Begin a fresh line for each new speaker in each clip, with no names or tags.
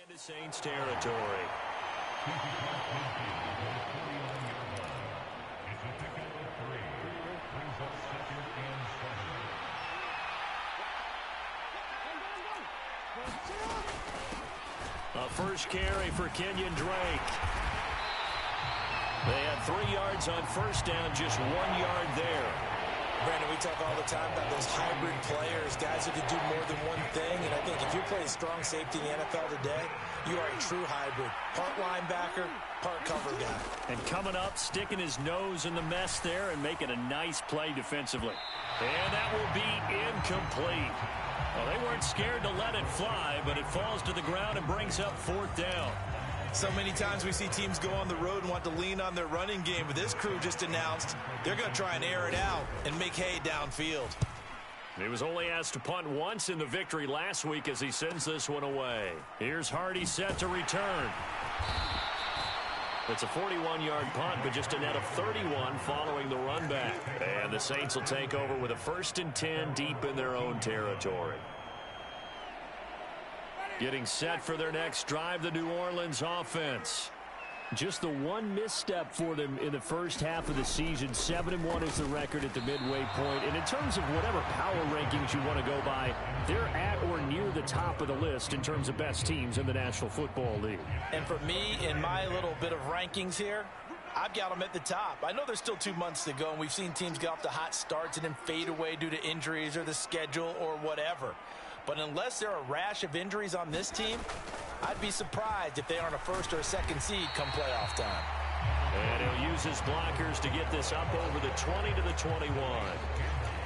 into Saints territory. A first carry for Kenyon Drake. They had 3 yards on first down, just 1 yard there.
Brandon, we talk all the time about those hybrid players, guys who can do more than one thing. And I think if you play a strong safety in the NFL today, you are a true hybrid. Part linebacker, part cover guy.
And coming up, sticking his nose in the mess there and making a nice play defensively. And that will be incomplete. Well, they weren't scared to let it fly, but it falls to the ground and brings up 4th down.
So many times we see teams go on the road and want to lean on their running game, but this crew just announced they're going to try and air it out and make hay downfield.
He was only asked to punt once in the victory last week as he sends this one away. Here's Hardy set to return. It's a 41-yard punt, but just a net of 31 following the run back. And the Saints will take over with a 1st and 10 deep in their own territory. Getting set for their next drive, the New Orleans offense. Just the one misstep for them in the first half of the season. 7-1 is the record at the midway point. And in terms of whatever power rankings you want to go by, they're at or near the top of the list in terms of best teams in the National Football League.
And for me, in my little bit of rankings here, I've got them at the top. I know there's still 2 months to go, and we've seen teams get off to hot starts and then fade away due to injuries or the schedule or whatever. But unless there are a rash of injuries on this team, I'd be surprised if they aren't a 1st or a 2nd seed come playoff time.
And he'll use his blockers to get this up over the 20 to the 21.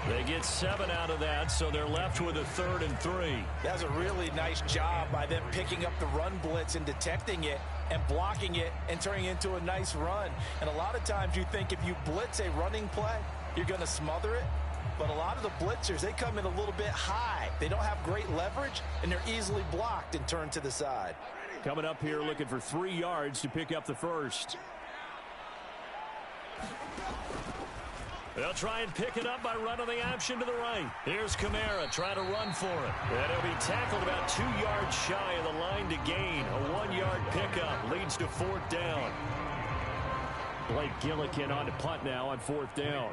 They get 7 out of that, so they're left with a 3rd and 3.
That's a really nice job by them picking up the run blitz and detecting it and blocking it and turning it into a nice run. And a lot of times you think if you blitz a running play, you're going to smother it. But a lot of the blitzers, they come in a little bit high. They don't have great leverage, and they're easily blocked and turned to the side.
Coming up here looking for 3 yards to pick up the 1st. They'll try and pick it up by running the option to the right. Here's Kamara trying to run for it. And he'll be tackled about 2 yards shy of the line to gain. A 1-yard pickup leads to 4th down. Blake Gillikin on to punt now on 4th down.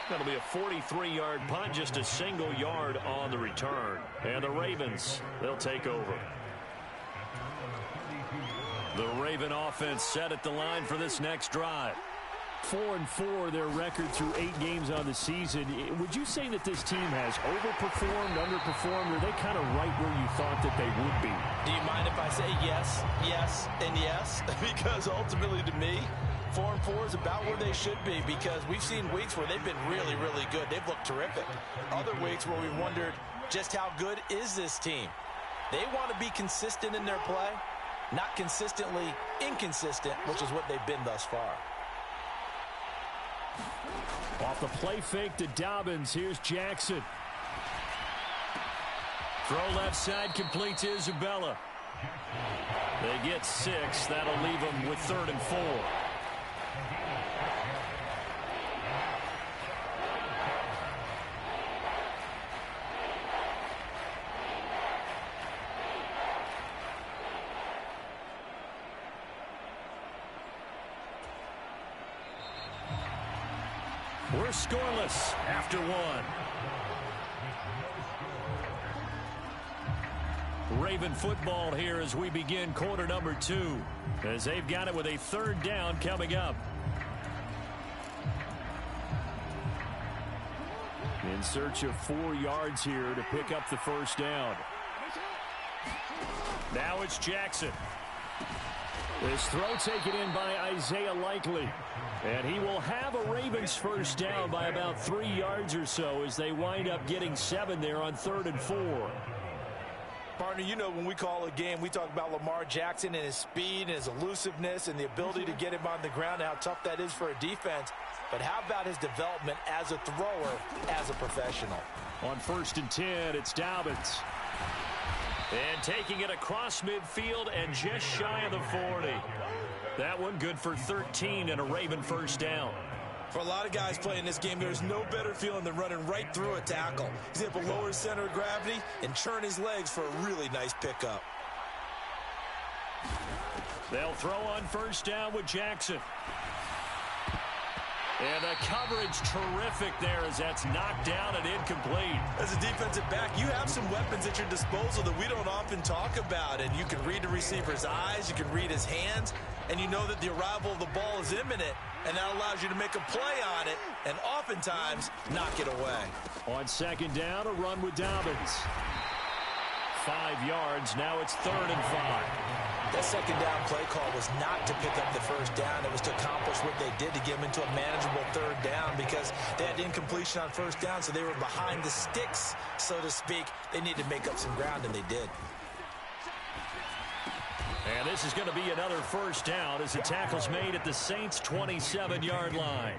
That'll be a 43-yard punt, just a single yard on the return. And the Ravens, they'll take over. The Raven offense set at the line for this next drive. 4-4, their record through 8 games on the season. Would you say that this team has overperformed, underperformed, or are they kind of right where you thought that they would be?
Do you mind if I say yes, yes, and yes? Because ultimately to me, 4-4 is about where they should be, because we've seen weeks where they've been really, really good. They've looked terrific. Other weeks where we've wondered just how good is this team. They want to be consistent in their play, not consistently inconsistent, which is what they've been thus far.
Off the play fake to Dobbins, here's Jackson. Throw left side, complete to Isabella. They get 6. That'll leave them with 3rd and 4. We're scoreless after 1. Raven football here as we begin quarter number 2, as they've got it with a 3rd down coming up. In search of 4 yards here to pick up the 1st down. Now it's Jackson. This throw taken in by Isaiah Likely. And he will have a Ravens 1st down by about 3 yards or so as they wind up getting 7 there on 3rd and 4.
Partner, you know when we call a game, we talk about Lamar Jackson and his speed and his elusiveness and the ability to get him on the ground and how tough that is for a defense. But how about his development as a thrower, as a professional?
On 1st and 10, it's Dobbins. And taking it across midfield and just shy of the 40. That one good for 13 and a Raven first down.
For a lot of guys playing this game, there's no better feeling than running right through a tackle. He's able to lower his center of gravity and churn his legs for a really nice pickup.
They'll throw on first down with Jackson. And the coverage terrific there as that's knocked down and incomplete.
As a defensive back, you have some weapons at your disposal that we don't often talk about. And you can read the receiver's eyes, you can read his hands, and you know that the arrival of the ball is imminent. And that allows you to make a play on it and oftentimes knock it away.
On second down, a run with Dobbins. 5 yards, now it's 3rd and 5.
That second down play call was not to pick up the first down. It was to accomplish what they did to get them into a manageable 3rd down because they had incompletion on first down, so they were behind the sticks, so to speak. They needed to make up some ground, and they did.
And this is going to be another first down as the tackle's made at the Saints' 27-yard line.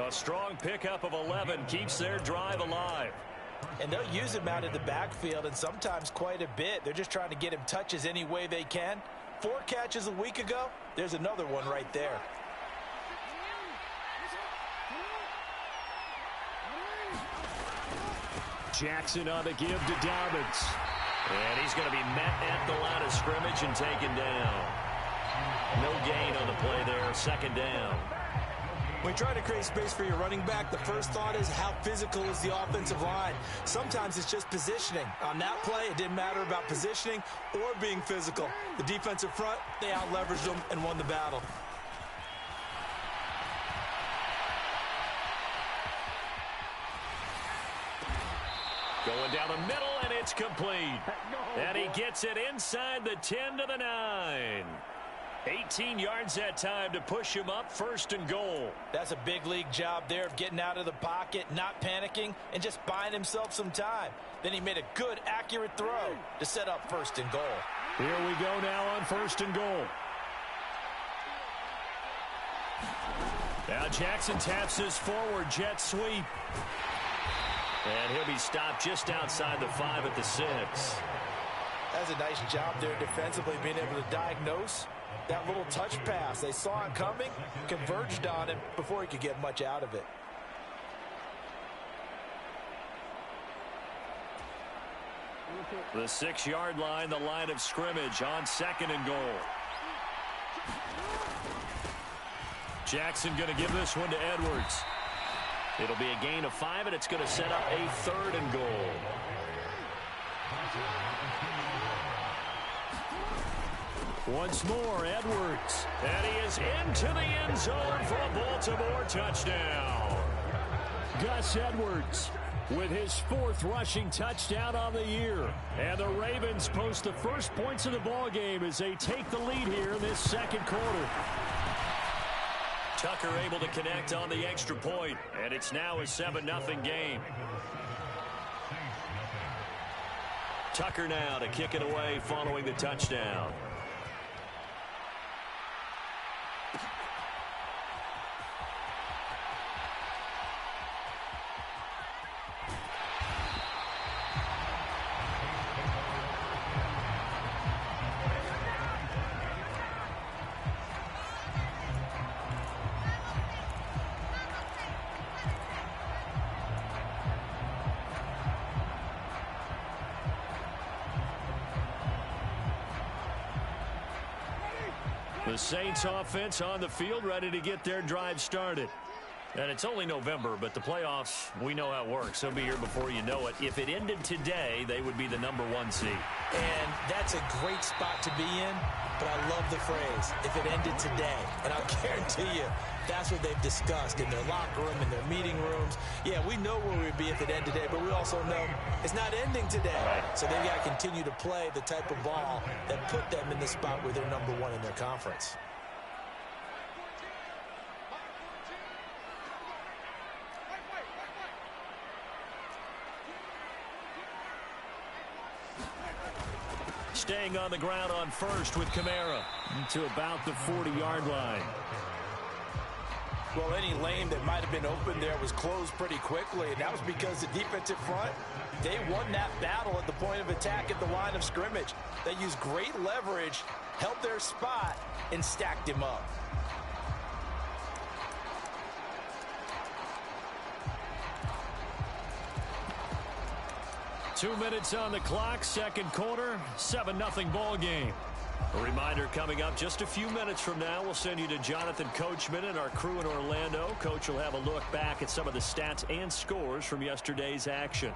A strong pickup of 11 keeps their drive alive.
And they'll use him out of the backfield, and sometimes quite a bit. They're just trying to get him touches any way they can. 4 catches a week ago, there's another one right there.
Jackson on the give to Dobbins. And he's going to be met at the line of scrimmage and taken down. No gain on the play there, second down.
When you try to create space for your running back, the first thought is how physical is the offensive line. Sometimes it's just positioning. On that play, it didn't matter about positioning or being physical. The defensive front, they out-leveraged them and won the battle.
Going down the middle, and it's complete. And he gets it inside the 10 to the 9. 18 yards that time to push him up, 1st and goal.
That's a big league job there of getting out of the pocket, not panicking, and just buying himself some time. Then he made a good, accurate throw to set up 1st and goal.
Here we go now on 1st and goal. Now Jackson taps this forward jet sweep. And he'll be stopped just outside the 5 at the 6.
That's a nice job there defensively, being able to diagnose that little touch pass. They saw it coming, converged on him before he could get much out of it.
The 6-yard line, the line of scrimmage on 2nd and goal. Jackson going to give this one to Edwards. It'll be a gain of 5, and it's going to set up a 3rd and goal. Once more, Edwards. And he is into the end zone for a Baltimore touchdown. Gus Edwards with his 4th rushing touchdown on the year. And the Ravens post the first points of the ball game as they take the lead here in this 2nd quarter. Tucker able to connect on the extra point, and it's now a 7-0 game. Tucker now to kick it away following the touchdown. The Saints offense on the field, ready to get their drive started. And it's only November, but the playoffs, we know how it works. They'll be here before you know it. If it ended today, they would be the #1 seed.
And that's a great spot to be in, but I love the phrase, if it ended today. And I'll guarantee you, that's what they've discussed in their locker room, in their meeting rooms. Yeah, we know where we'd be if it ended today, but we also know it's not ending today. So they've got to continue to play the type of ball that put them in the spot where they're #1 in their conference.
Staying on the ground on first with Kamara to about the 40-yard line.
Well, any lane that might have been open there was closed pretty quickly, and that was because the defensive front, they won that battle at the point of attack at the line of scrimmage. They used great leverage, held their spot, and stacked him up.
Two minutes on the clock, second quarter, 7-0 ball game. A reminder coming up just a few minutes from now, we'll send you to Jonathan Coachman and our crew in Orlando. Coach will have a look back at some of the stats and scores from yesterday's action.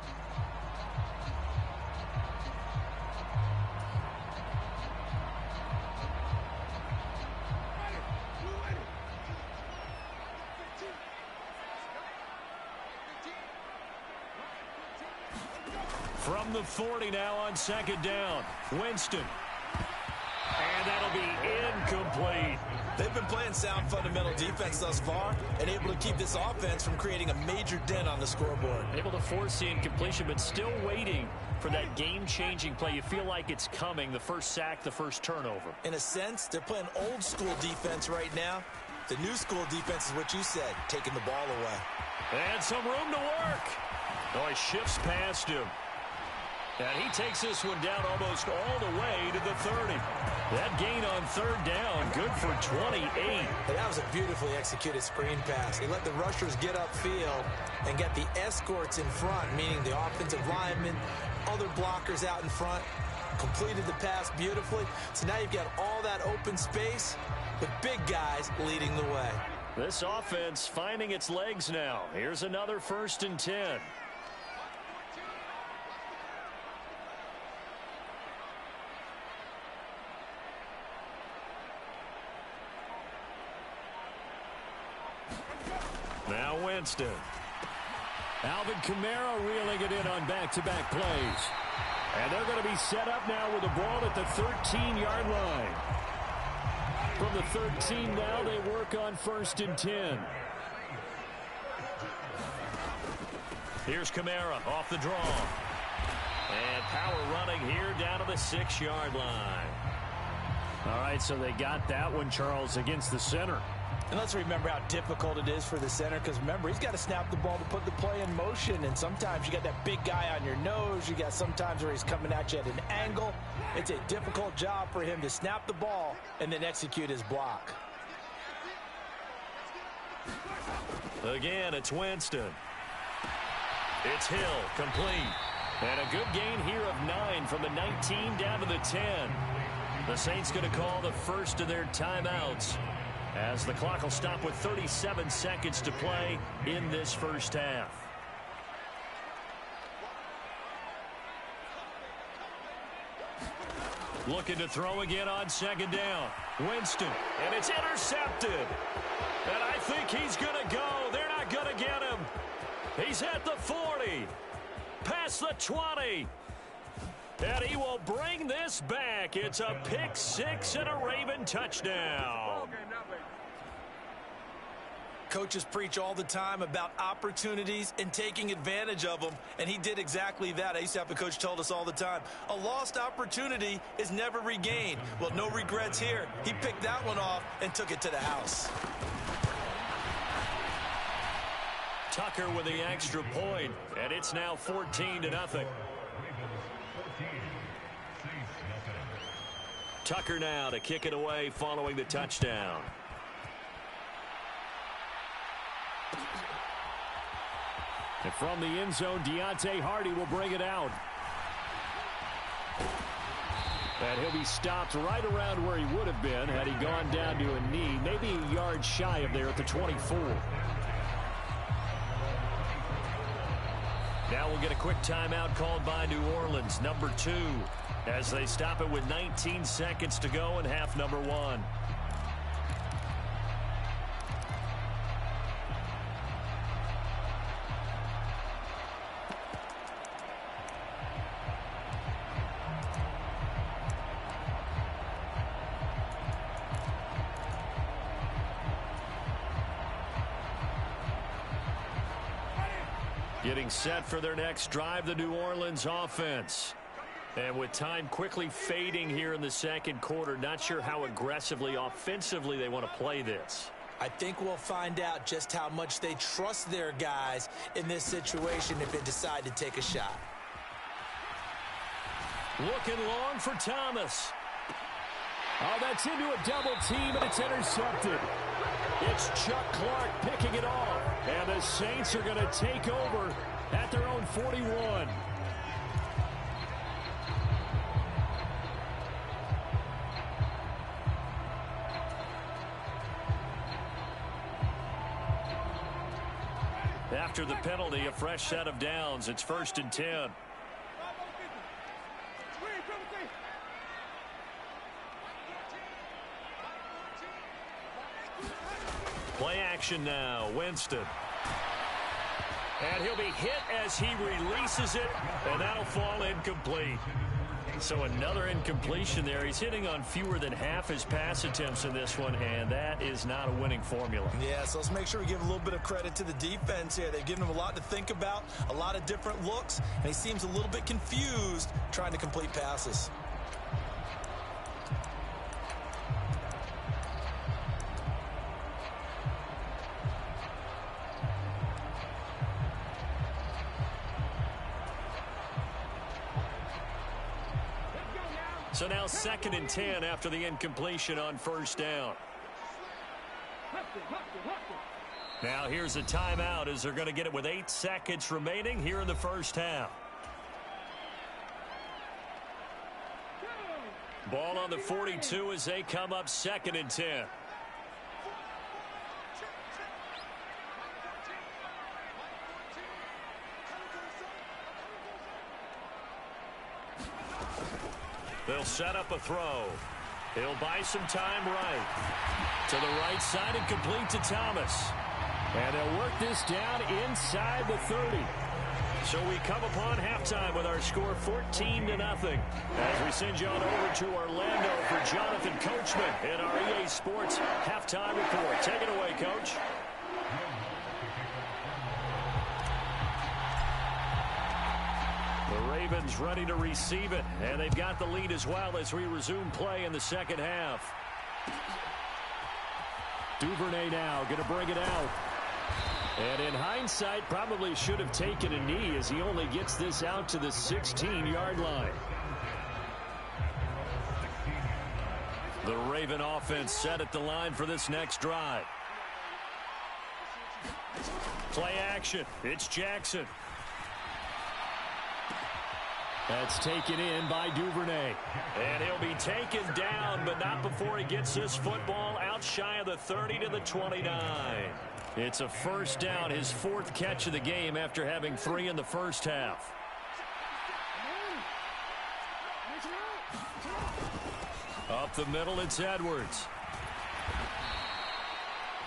From the 40 now on second down, Winston. And that'll be incomplete.
They've been playing sound fundamental defense thus far and able to keep this offense from creating a major dent on the scoreboard.
Able to force the incompletion, but still waiting for that game-changing play. You feel like it's coming, the first sack, the first turnover.
In a sense, they're playing old-school defense right now. The new school defense is what you said, taking the ball away.
And some room to work. Oh, he shifts past him. And he takes this one down almost all the way to the 30. That gain on third down, good for 28.
Hey, that was a beautifully executed screen pass. He let the rushers get upfield and get the escorts in front, meaning the offensive linemen, other blockers out in front, completed the pass beautifully. So now you've got all that open space with big guys leading the way.
This offense finding its legs now. Here's another 1st and 10. Now Winston. Alvin Kamara reeling it in on back-to-back plays. And they're going to be set up now with the ball at the 13-yard line. From the 13 now, they work on 1st and 10. Here's Kamara off the draw. And power running here down to the 6-yard line. All right, so they got that one, Charles, against the center.
And let's remember how difficult it is for the center, because remember, he's got to snap the ball to put the play in motion, and sometimes you got that big guy on your nose. You got sometimes where he's coming at you at an angle. It's a difficult job for him to snap the ball and then execute his block.
Again, it's Winston. It's Hill, complete. And a good gain here of 9 from the 19 down to the 10. The Saints going to call the first of their timeouts, as the clock will stop with 37 seconds to play in this first half. Looking to throw again on second down. Winston, and it's intercepted. And I think he's going to go. They're not going to get him. He's at the 40, past the 20. And he will bring this back. It's a pick six and a Raven touchdown.
Coaches preach all the time about opportunities and taking advantage of them, and he did exactly that. I used to have a coach told us all the time, a lost opportunity is never regained. Well, no regrets here. He picked that one off and took it to the house.
Tucker with the extra point, and it's now 14-0. Tucker now to kick it away following the touchdown. And from the end zone, Deontay Hardy will bring it out. And he'll be stopped right around where he would have been had he gone down to a knee, maybe a yard shy of there at the 24. Now we'll get a quick timeout called by New Orleans, number 2, as they stop it with 19 seconds to go in half number 1. Getting set for their next drive, the New Orleans offense. And with time quickly fading here in the second quarter, not sure how aggressively, offensively they want to play this.
I think we'll find out just how much they trust their guys in this situation if they decide to take a shot.
Looking long for Thomas.
Oh, that's into a double team, and it's intercepted.
It's Chuck Clark picking it off. And the Saints are going to take over at their own 41. After the penalty, a fresh set of downs. It's 1st and 10. Play action now. Winston. And he'll be hit as he releases it, and that'll fall incomplete. So another incompletion there. He's hitting on fewer than half his pass attempts in this one, and that is not a winning formula.
Yeah, so let's make sure we give a little bit of credit to the defense here. They've given him a lot to think about, a lot of different looks, and he seems a little bit confused trying to complete passes.
So now 2nd and 10 after the incompletion on 1st down. Now here's a timeout as they're going to get it with 8 seconds remaining here in the first half. Ball on the 42 as they come up 2nd and 10. They'll set up a throw. He'll buy some time right. To the right side and complete to Thomas.
And they'll work this down inside the 30.
So we come upon halftime with our score 14-0. As we send you on over to Orlando for Jonathan Coachman in our EA Sports halftime report. Take it away, Coach. The Ravens ready to receive it, and they've got the lead as well as we resume play in the second half.
Duvernay now going to bring it out.
And in hindsight, probably should have taken a knee as he only gets this out to the 16-yard line. The Raven offense set at the line for this next drive. Play action. It's Jackson.
That's taken in by Duvernay.
And he'll be taken down, but not before he gets this football out shy of the 30 to the 29. It's a first down, his 4th catch of the game after having 3 in the first half. Up the middle, it's Edwards.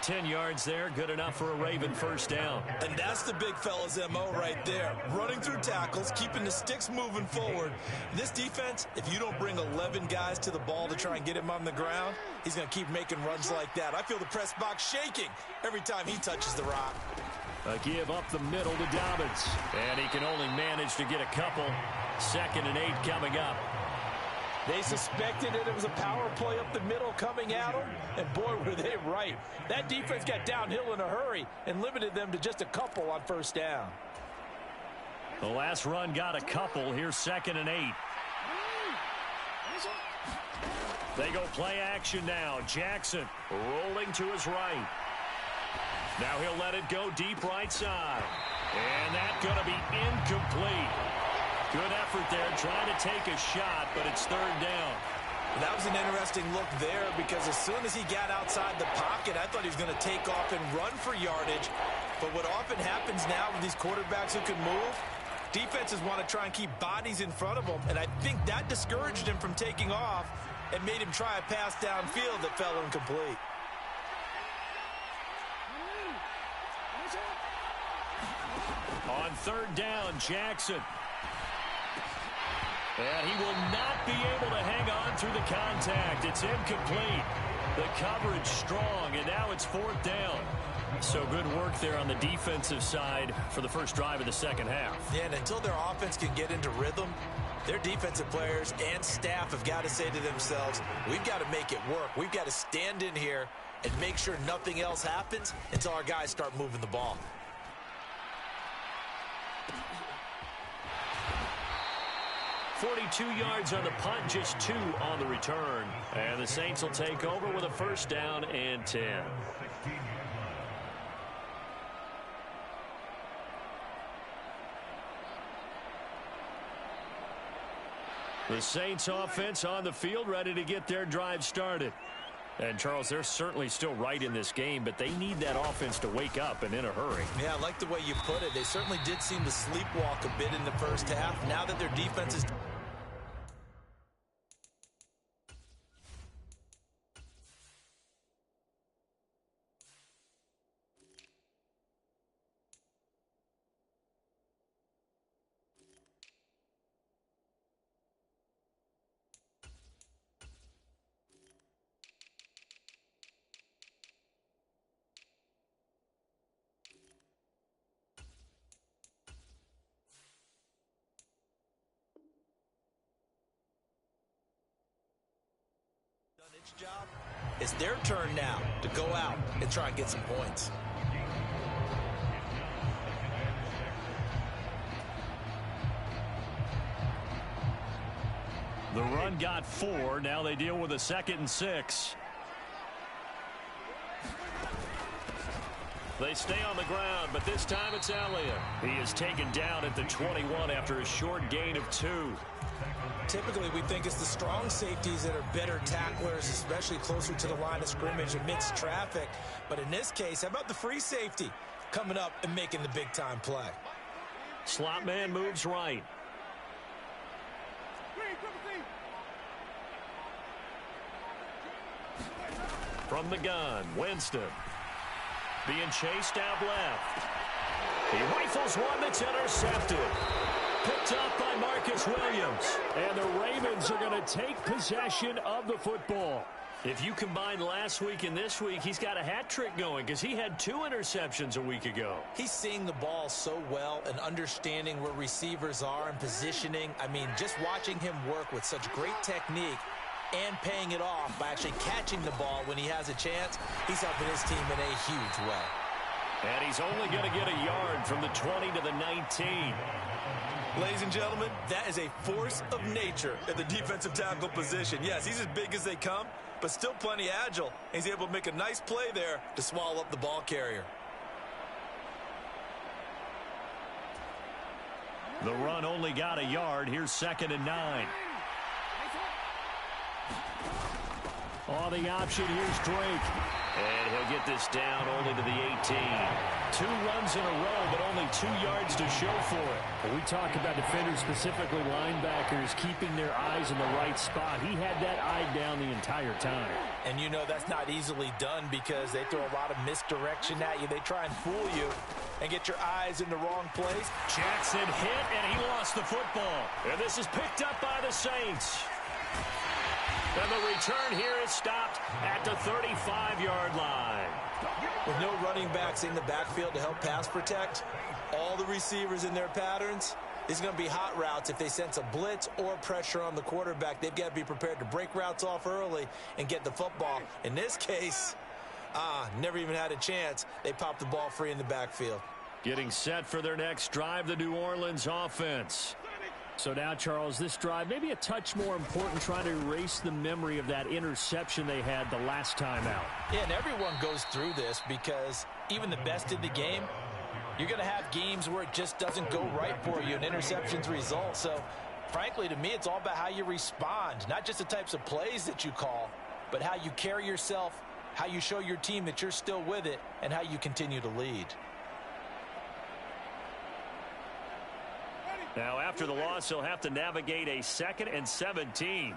10 yards there, good enough for a Raven first down.
And that's the big fella's MO right there. Running through tackles, keeping the sticks moving forward. This defense, if you don't bring 11 guys to the ball to try and get him on the ground, he's going to keep making runs like that. I feel the press box shaking every time he touches the rock.
A give up the middle to Dobbins. And he can only manage to get a couple. 2nd and 8 coming up.
They suspected it was a power play up the middle coming at them, and boy, were they right. That defense got downhill in a hurry and limited them to just a couple on first down.
The last run got a couple. Here's 2nd and 8. They go play action now. Jackson rolling to his right. Now he'll let it go deep right side. And that's going to be incomplete. Good effort there, trying to take a shot, but it's 3rd down.
That was an interesting look there because as soon as he got outside the pocket, I thought he was going to take off and run for yardage. But what often happens now with these quarterbacks who can move, defenses want to try and keep bodies in front of them, and I think that discouraged him from taking off and made him try a pass downfield that fell incomplete.
On 3rd down, Jackson. And he will not be able to hang on through the contact. It's incomplete. The coverage strong, and now it's 4th down. So good work there on the defensive side for the first drive of the second half.
Yeah, and until their offense can get into rhythm, their defensive players and staff have got to say to themselves, we've got to make it work. We've got to stand in here and make sure nothing else happens until our guys start moving the ball.
.42 yards on the punt, just 2 on the return. And the Saints will take over with a first down and 10. The Saints offense on the field, ready to get their drive started. And, Charles, they're certainly still right in this game, but they need that offense to wake up and in a hurry.
Yeah, I like the way you put it. They certainly did seem to sleepwalk a bit in the first half. Now that their defense is... job. It's their turn now to go out and try and get some points.
The run got 4. Now they deal with a 2nd and 6. They stay on the ground, but this time it's Elliott. He is taken down at the 21 after a short gain of 2.
Typically, we think it's the strong safeties that are better tacklers, especially closer to the line of scrimmage amidst traffic. But in this case, how about the free safety coming up and making the big-time play?
Slot man moves right. From the gun, Winston. Being chased out left. He rifles one that's intercepted. Picked up by Marcus Williams. And the Ravens are going to take possession of the football. If you combine last week and this week, he's got a hat trick going because he had 2 interceptions a week ago.
He's seeing the ball so well and understanding where receivers are and positioning. I mean, just watching him work with such great technique and paying it off by actually catching the ball when he has a chance, he's helping his team in a huge way.
And he's only going to get a yard from the 20 to the 19.
Ladies and gentlemen, that is a force of nature at the defensive tackle position. Yes, he's as big as they come, but still plenty agile. He's able to make a nice play there to swallow up the ball carrier.
The run only got a yard. Here's 2nd and 9. On the option, here's Drake. And he'll get this down only to the 18. 2 runs in a row, but only 2 yards to show for it. When we talk about defenders, specifically linebackers, keeping their eyes in the right spot, he had that eye down the entire time.
And you know that's not easily done because they throw a lot of misdirection at you. They try and fool you and get your eyes in the wrong place.
Jackson hit, and he lost the football. And this is picked up by the Saints. And the return here is stopped at the 35-yard line.
With no running backs in the backfield to help pass protect, all the receivers in their patterns, it's going to be hot routes. If they sense a blitz or pressure on the quarterback, they've got to be prepared to break routes off early and get the football. In this case, never even had a chance. They popped the ball free in the backfield.
Getting set for their next drive, the New Orleans offense. So now, Charles, this drive maybe a touch more important, trying to erase the memory of that interception they had the last time out.
Yeah, and everyone goes through this because even the best in the game, you're going to have games where it just doesn't go right for you and interceptions result. So, frankly, to me, it's all about how you respond, not just the types of plays that you call, but how you carry yourself, how you show your team that you're still with it, and how you continue to lead.
Now, after the loss, he'll have to navigate a 2nd and 17.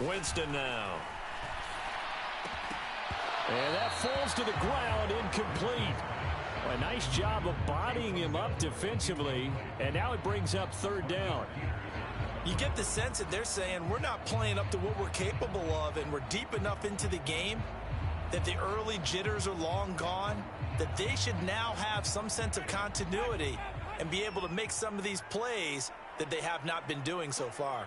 Winston now. And that falls to the ground, incomplete. A nice job of bodying him up defensively, and now it brings up 3rd down.
You get the sense that they're saying we're not playing up to what we're capable of, and we're deep enough into the game that the early jitters are long gone, that they should now have some sense of continuity and be able to make some of these plays that they have not been doing so far.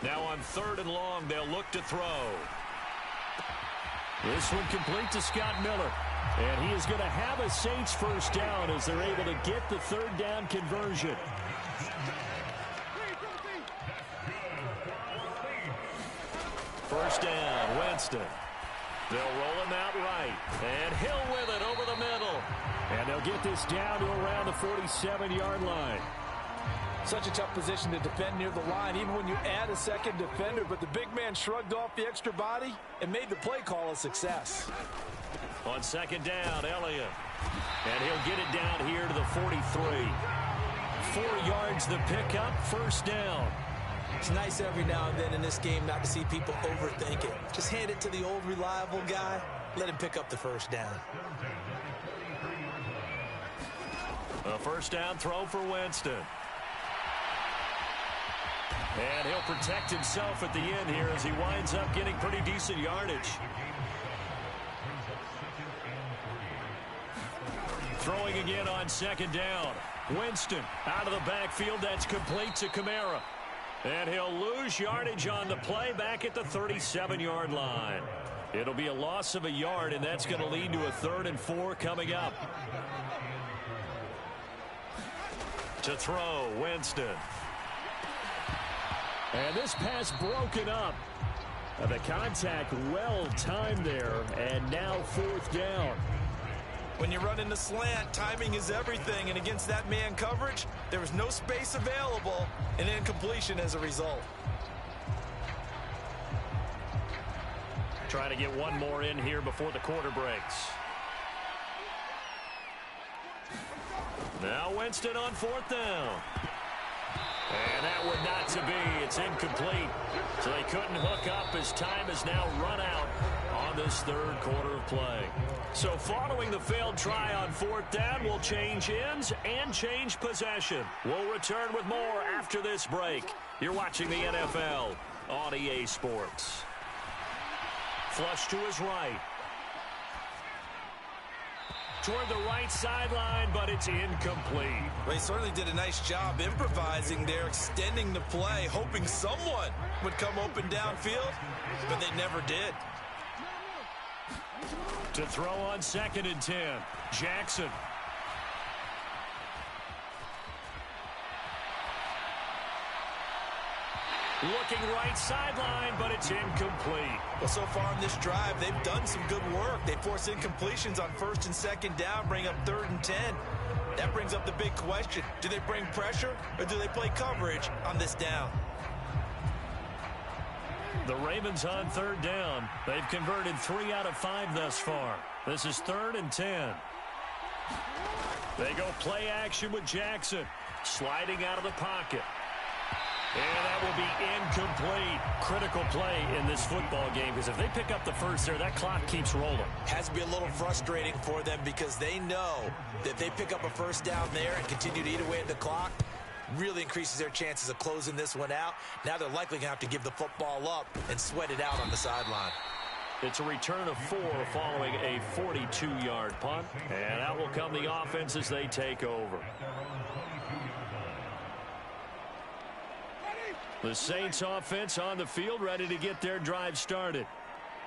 Now on 3rd and long, they'll look to throw. This one complete to Scott Miller. And he is going to have a Saints first down as they're able to get the 3rd down conversion. First down, Winston. They'll roll him out right. And Hill with it over the middle. And they'll get this down to around the 47-yard line.
Such a tough position to defend near the line, even when you add a second defender. But the big man shrugged off the extra body and made the play call a success.
On 2nd down, Elliott. And he'll get it down here to the 43. 4 yards the pickup, first down.
It's nice every now and then in this game not to see people overthink it. Just hand it to the old reliable guy. Let him pick up the first down.
A first down throw for Winston. And he'll protect himself at the end here as he winds up getting pretty decent yardage. Throwing again on 2nd down. Winston out of the backfield. That's complete to Kamara. And he'll lose yardage on the play back at the 37-yard line. It'll be a loss of a yard, and that's going to lead to a 3rd and 4 coming up. To throw, Winston.
And this pass broken up. The contact well timed there, and now 4th down.
When you run in the slant, timing is everything, and against that man coverage, there was no space available, and incompletion as a result.
Trying to get one more in here before the quarter breaks. Now Winston on 4th down. And that would not to be. It's incomplete. So they couldn't hook up as time has now run out on this 3rd quarter of play. So following the failed try on 4th down, we'll change ends and change possession. We'll return with more after this break. You're watching the NFL on EA Sports. Flush to his right. Toward the right sideline, but it's incomplete.
Well, he certainly did a nice job improvising there, extending the play, hoping someone would come open downfield, but they never did.
To throw on 2nd and 10, Jackson. Looking right sideline, but it's incomplete.
Well, so far in this drive, they've done some good work. They force incompletions on 1st and 2nd down, bring up 3rd and 10. That brings up the big question. Do they bring pressure, or do they play coverage on this down?
The Ravens on 3rd down. They've converted 3 out of 5 thus far. This is 3rd and 10. They go play action with Jackson. Sliding out of the pocket. And that will be incomplete. Critical play in this football game, because if they pick up the first there, that clock keeps rolling.
Has to be a little frustrating for them because they know that if they pick up a first down there and continue to eat away at the clock, really increases their chances of closing this one out. Now they're likely going to have to give the football up and sweat it out on the sideline.
It's a return of 4 following a 42-yard punt. And out will come the offense as they take over. The Saints offense on the field, ready to get their drive started.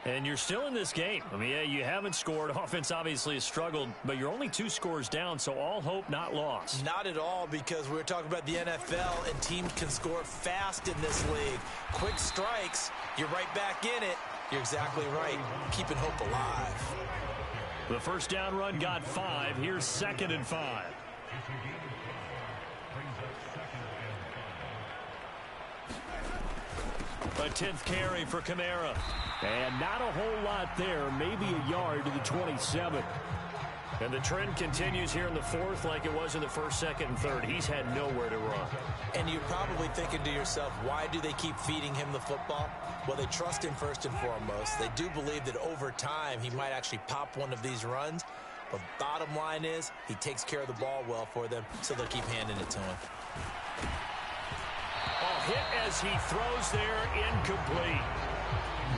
And you're still in this game. I mean, yeah, you haven't scored. Offense obviously has struggled, but you're only 2 scores down, so all hope not lost.
Not at all, because we're talking about the NFL, and teams can score fast in this league. Quick strikes, you're right back in it. You're exactly right. Keeping hope alive.
The first down run got 5. Here's 2nd and 5. A 10th carry for Kamara.
And not a whole lot there, maybe a yard to the 27.
And the trend continues here in the 4th like it was in the 1st, 2nd, and 3rd. He's had nowhere to run.
And you're probably thinking to yourself, why do they keep feeding him the football? Well, they trust him first and foremost. They do believe that over time he might actually pop one of these runs. But bottom line is he takes care of the ball well for them, so they'll keep handing it to him.
Hit as he throws there, incomplete.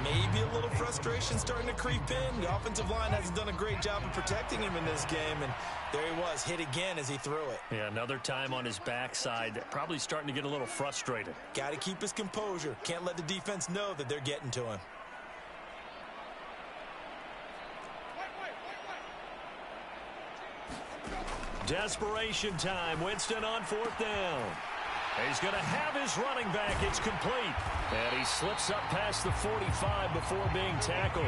Maybe a little frustration starting to creep in. The offensive line hasn't done a great job of protecting him in this game, and there he was, hit again as he threw it.
Yeah, another time on his backside, probably starting to get a little frustrated.
Got to keep his composure. Can't let the defense know that they're getting to him.
Desperation time. Winston on 4th down. He's going to have his running back. It's complete. And he slips up past the 45 before being tackled.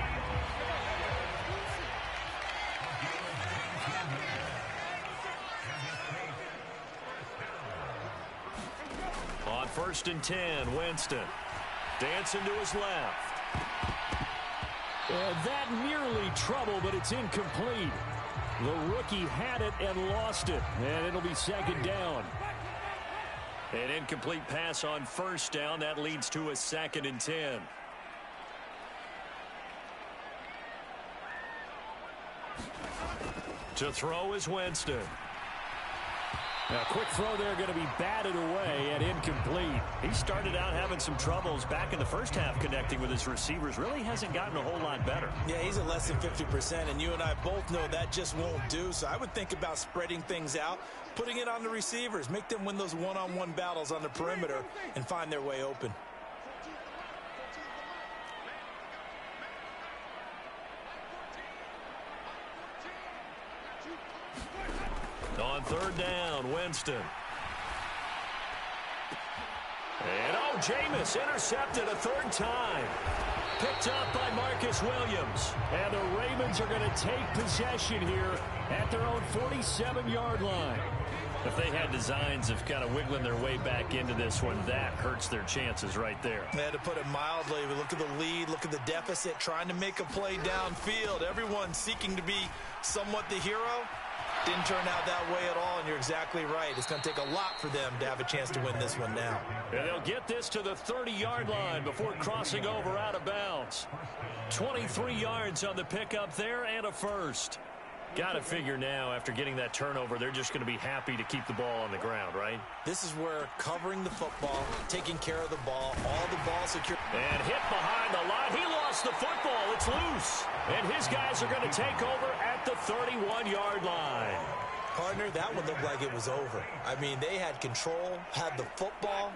On 1st and 10, Winston. Dancing to his left. And that nearly trouble, but it's incomplete. The rookie had it and lost it. And it'll be 2nd down. An incomplete pass on 1st down. That leads to a 2nd and 10. To throw is Winston. A quick throw there, going to be batted away and incomplete. He started out having some troubles back in the first half connecting with his receivers. Really hasn't gotten a whole lot better.
Yeah, he's at less than 50%, and you and I both know that just won't do. So I would think about spreading things out, putting it on the receivers, make them win those one-on-one battles on the perimeter and find their way open.
On 3rd down, Winston. And Jameis intercepted a 3rd time. Picked up by Marcus Williams. And the Ravens are going to take possession here at their own 47-yard line. If they had designs of kind of wiggling their way back into this one, that hurts their chances right there.
They had to put it mildly. We look at the lead, look at the deficit, trying to make a play downfield. Everyone seeking to be somewhat the hero. Didn't turn out that way at all, and you're exactly right. It's going to take a lot for them to have a chance to win this one now.
And they'll get this to the 30-yard line before crossing over out of bounds. 23 yards on the pickup there and a first. Got to figure now, after getting that turnover, they're just going to be happy to keep the ball on the ground, right?
This is where covering the football, taking care of the ball, all the ball secure.
And hit behind the line. He lost the football. It's loose. And his guys are going to take over at the 31-yard line.
Partner, that one looked like it was over. I mean, they had control, had the football,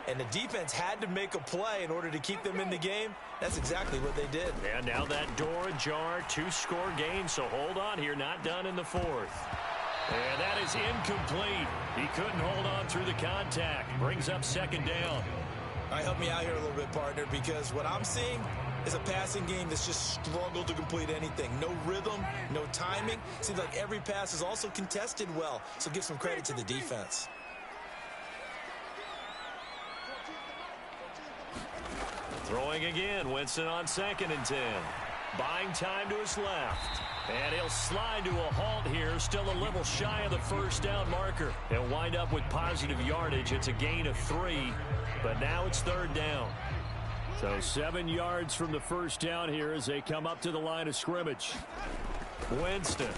and the defense had to make a play in order to keep them in the game. That's exactly what they did.
And now that door ajar, 2-score game, so hold on here, not done in the 4th. And that is incomplete. He couldn't hold on through the contact. Brings up 2nd down.
All right, help me out here a little bit, partner, because what I'm seeing is a passing game that's just struggled to complete anything. No rhythm, no timing. Seems like every pass is also contested well, so give some credit to the defense.
Throwing again, Winston on 2nd and 10. Buying time to his left. And he'll slide to a halt here, still a little shy of the 1st down marker. He'll wind up with positive yardage. It's a gain of 3, but now it's 3rd down. So 7 yards from the 1st down here as they come up to the line of scrimmage. Winston.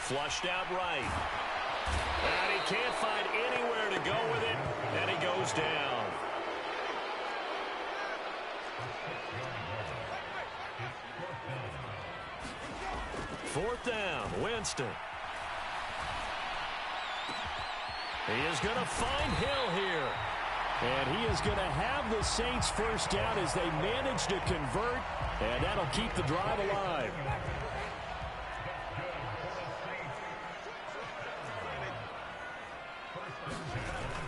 Flushed out right. And he can't find anywhere to go with it, and he goes down. Fourth down, Winston. He is going to find Hill here. And he is going to have the Saints 1st down as they manage to convert, and that'll keep the drive alive.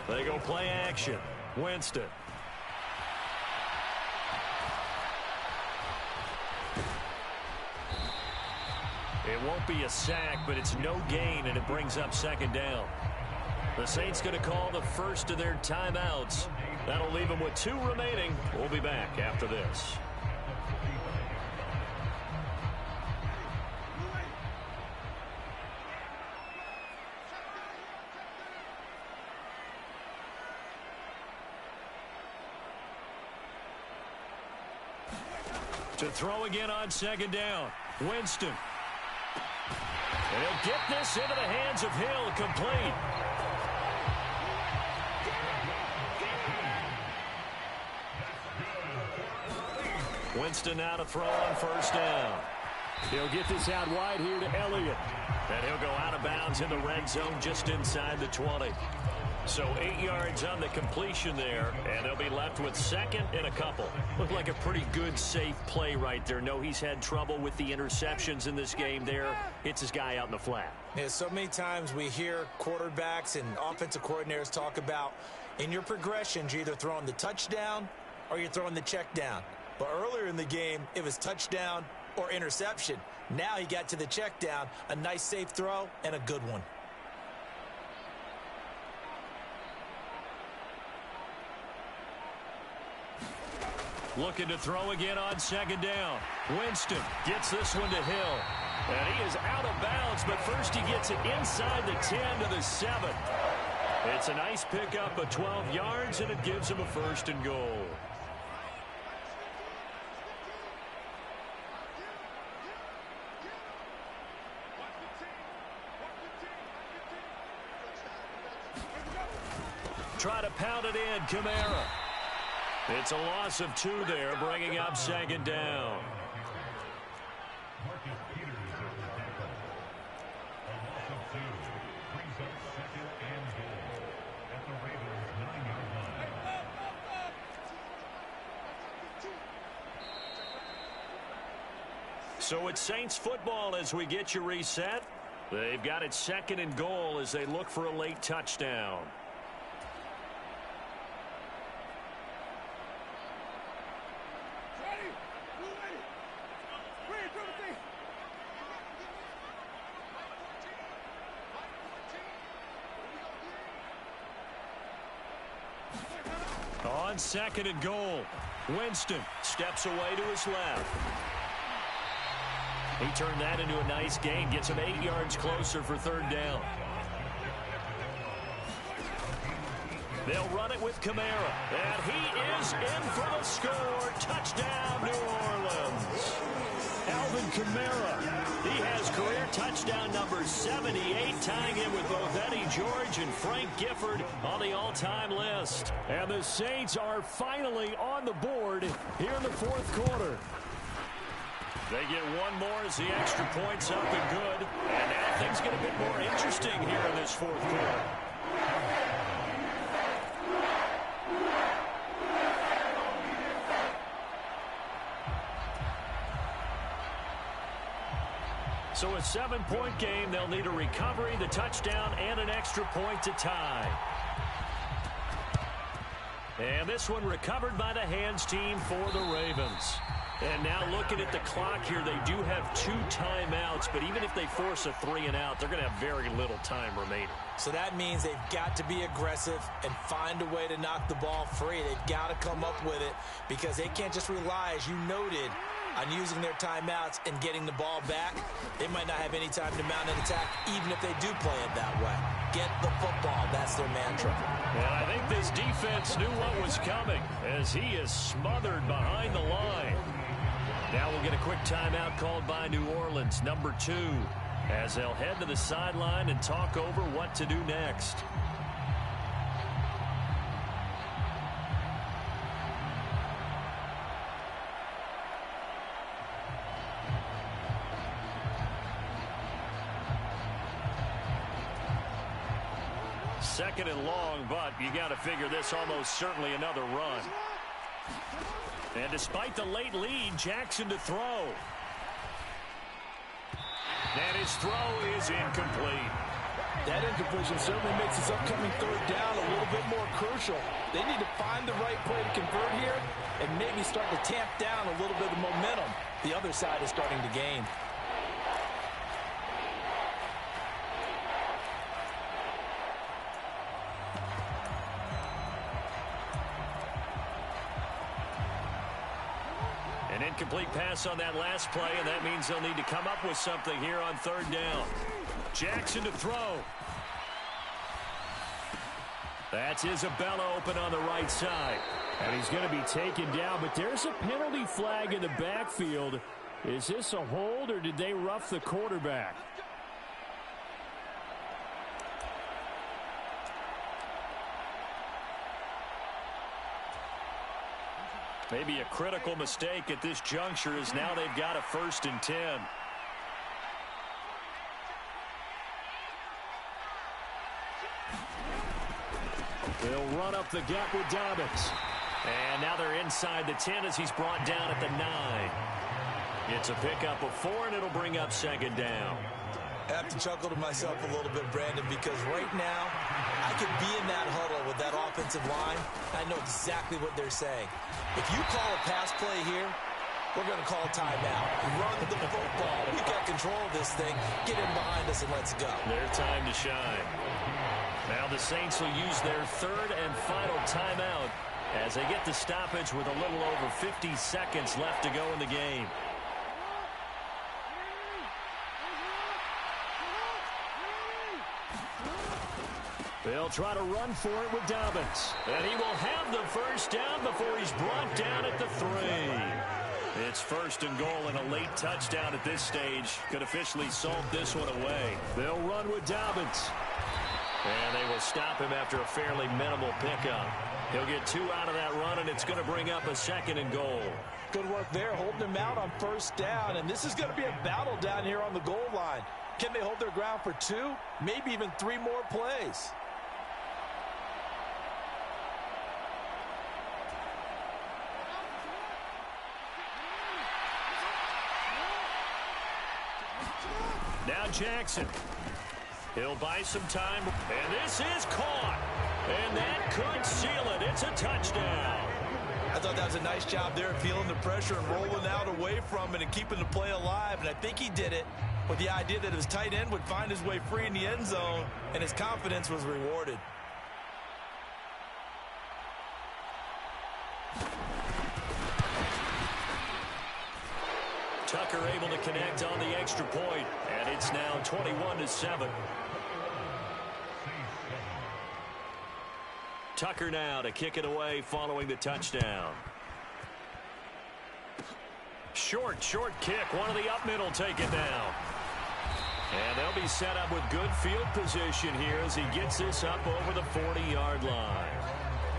They go play action. Winston. It won't be a sack, but it's no gain, and it brings up 2nd down. The Saints going to call the first of their timeouts. That'll leave them with 2 remaining. We'll be back after this. To throw again on 2nd down. Winston. And he'll get this into the hands of Hill, complete. Winston now to throw on first down. He'll get this out wide here to Elliott. And he'll go out of bounds in the red zone just inside the 20. So 8 yards on the completion there, and they'll be left with second and a couple. Looked like a pretty good, safe play right there. No, he's had trouble with the interceptions in this game there. Hits his guy out in the flat.
Yeah, so many times we hear quarterbacks and offensive coordinators talk about in your progressions, you're either throwing the touchdown or you're throwing the check down. But earlier in the game, it was touchdown or interception. Now he got to the check down, a nice safe throw, and a good one.
Looking to throw again on second down. Winston gets this one to Hill. And he is out of bounds, but first he gets it inside the 10 to the 7. It's a nice pickup of 12 yards, and it gives him a first and goal. Try to pound it in, Kamara. It's a loss of 2 there, bringing up second down. So it's Saints football as we get you reset. They've got it second and goal as they look for a late touchdown. On second and goal, Winston steps away to his left. He turned that into a nice gain, gets him 8 yards closer for third down. They'll run it with Kamara, and he is in for the score. Touchdown, New Orleans. Alvin Kamara. He has career touchdown number 78, tying him with both Eddie George and Frank Gifford on the all-time list. And the Saints are finally on the board here in the fourth quarter. They get one more as the extra point's up and good. And now things get a bit more interesting here in this fourth quarter. So a 7-point game. They'll need a recovery, the touchdown, and an extra point to tie. And this one recovered by the hands team for the Ravens. And now looking at the clock here, they do have 2 timeouts, but even if they force a 3 and out, they're going to have very little time remaining.
So that means they've got to be aggressive and find a way to knock the ball free. They've got to come up with it because they can't just rely, as you noted, on using their timeouts and getting the ball back. They might not have any time to mount an attack, even if they do play it that way. Get the football. That's their mantra.
And I think this defense knew what was coming as he is smothered behind the line. Now we'll get a quick timeout called by New Orleans, number 2, as they'll head to the sideline and talk over what to do next. Second and long, but you got to figure this almost certainly another run. And despite the late lead, Jackson to throw. And his throw is incomplete.
That incompletion certainly makes this upcoming third down a little bit more crucial. They need to find the right play to convert here and maybe start to tamp down a little bit of momentum the other side is starting to gain.
An incomplete pass on that last play, and that means they'll need to come up with something here on third down. Jackson to throw. That's Isabella open on the right side. And he's going to be taken down, but there's a penalty flag in the backfield. Is this a hold, or did they rough the quarterback? Maybe a critical mistake at this juncture as now they've got a 1st and 10. They'll run up the gap with Dobbins. And now they're inside the 10 as he's brought down at the 9. It's a pickup of 4, and it'll bring up 2nd down.
I have to chuckle to myself a little bit, Brandon, because right now I could be in that huddle with that offensive line. I know exactly what they're saying. If you call a pass play here, we're going to call a timeout. Run the football. We got control of this thing. Get in behind us and let's go.
Their time to shine. Now the Saints will use their 3rd and final timeout as they get the stoppage with a little over 50 seconds left to go in the game. They'll try to run for it with Dobbins. And he will have the 1st down before he's brought down at the 3. It's 1st and goal and a late touchdown at this stage could officially salt this one away. They'll run with Dobbins. And they will stop him after a fairly minimal pickup. He'll get 2 out of that run, and it's going to bring up a 2nd and goal.
Good work there, holding him out on 1st down. And this is going to be a battle down here on the goal line. Can they hold their ground for 2, maybe even 3 more plays?
Now Jackson. He'll buy some time. And this is caught. And that could seal it. It's a touchdown.
I thought that was a nice job there, feeling the pressure and rolling out away from it and keeping the play alive. And I think he did it with the idea that his tight end would find his way free in the end zone, and his confidence was rewarded.
Tucker able to connect on the extra point, and it's now 21-7. Tucker now to kick it away following the touchdown. Short kick. One of the up middle take it down. And they'll be set up with good field position here as he gets this up over the 40-yard line.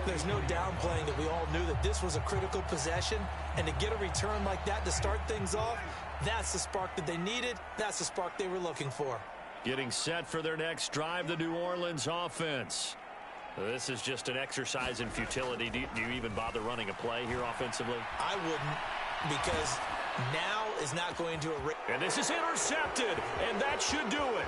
There's no downplaying that we all knew that this was a critical possession, and to get a return like that to start things off, that's the spark that they needed. That's the spark they were looking for.
Getting set for their next drive, the New Orleans offense. This is just an exercise in futility. Do you even bother running a play here offensively?
I wouldn't, because now is not going to erase.
And this is intercepted, and that should do it.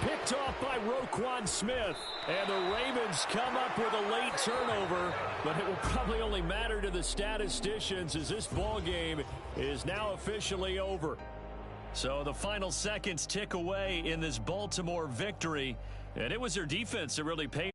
Picked off by Roquan Smith, and the Ravens come up with a late turnover, but it will probably only matter to the statisticians as this ball game is now officially over. So the final seconds tick away in this Baltimore victory, and it was their defense that really paid